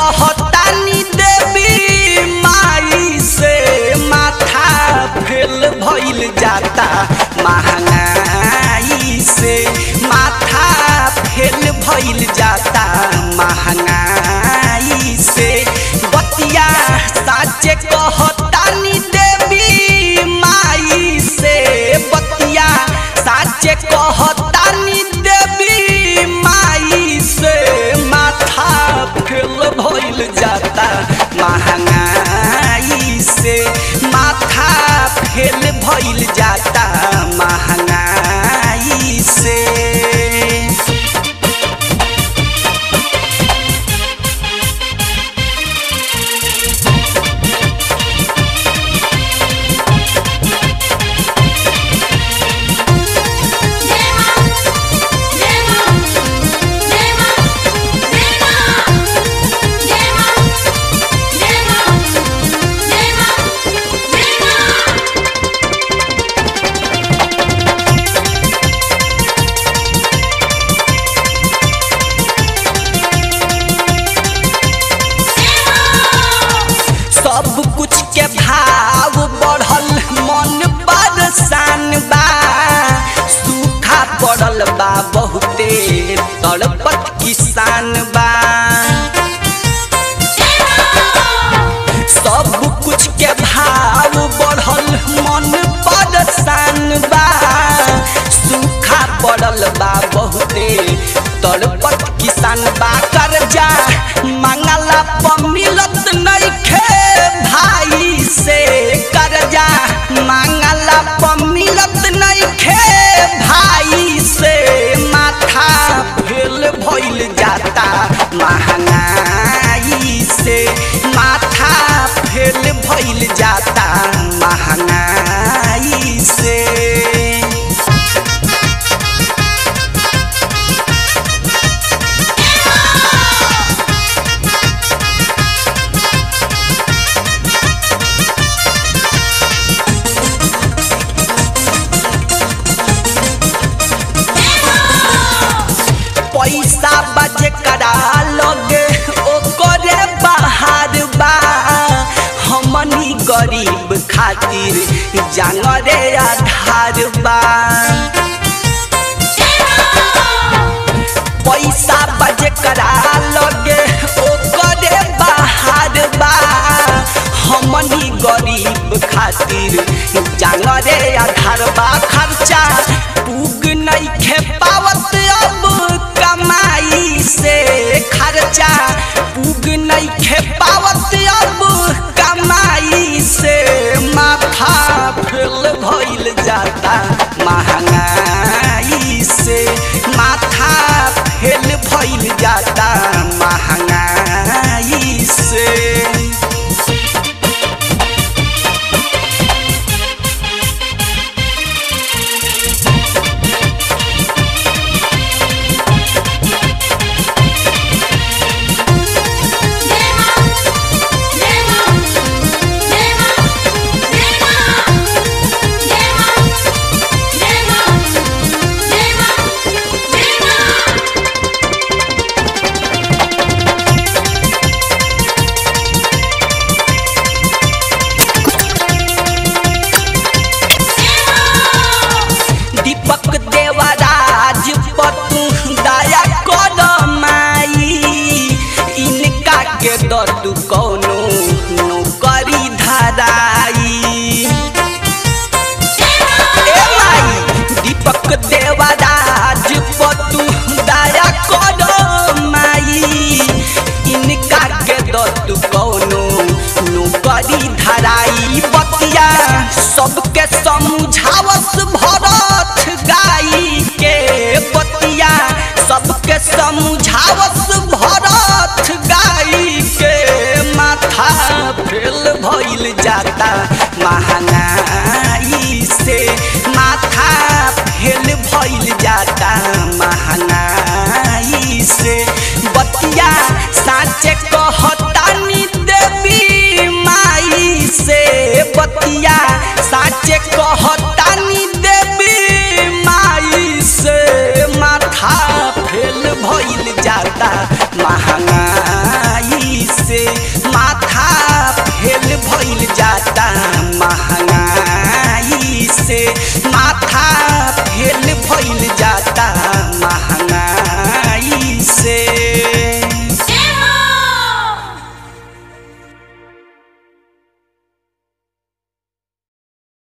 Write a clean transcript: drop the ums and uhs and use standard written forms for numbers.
कहतानी देवी माई से माथा फेल भइल जाता महंगाई से माथा फेल भइल जाता महंगाई से बतिया साचे कहतानी देवी माई से बतिया साचे कहतानी देवी माई से माथा फेल भइल जाता महंगाई से माथा फेल भइल जाता महंगाई से सब कुछ के भाव बढ़ल मन परेशान बा सूखा पड़ल बा बहुते तड़पत किसान बा सब कुछ के भाव बढ़ल मन परेशान बा सूखा पड़ल बा बहुते तड़पत किसान बा कर्जा मांगला पर मिलत नइखे भाई से कर्जा मांगला पर मिलत नइखे भाई से माथा फेल भइल जाता महंगाई से माथा फेल भइल जाता महंगाई से पैसा बजे करा लगे ओकरे बाहर बा हमनी गरीब खातिर जानरे आधार बा पैसा बजे करा लगे ओकरे बाहर बा हमनी गरीब खातिर जानरे आधार बा खर्चा पुग नइखे पावत अब कमाई से खर्चा पुग नइखे पावत अब कमाई से माथा फेल भइल जाता महंगाई से माथा फेल भइल जाता महंगाई से दर्द कौनो नौकरी धराई ए माई दीपक देवराज पतु दया करो माई इनका के दर्द कौनो नौकरी धराई बतिया सबके समझावस भरत गाई के बतिया सबके समझावस भरत गाई के माथा फेल भइल जाता महंगाई से माथा फेल भइल जाता महंगाई से बतिया साचे कहतानी देवी माई से बतिया साचे कहतानी देवी माई से माथा फेल भइल जाता महंगाई से। से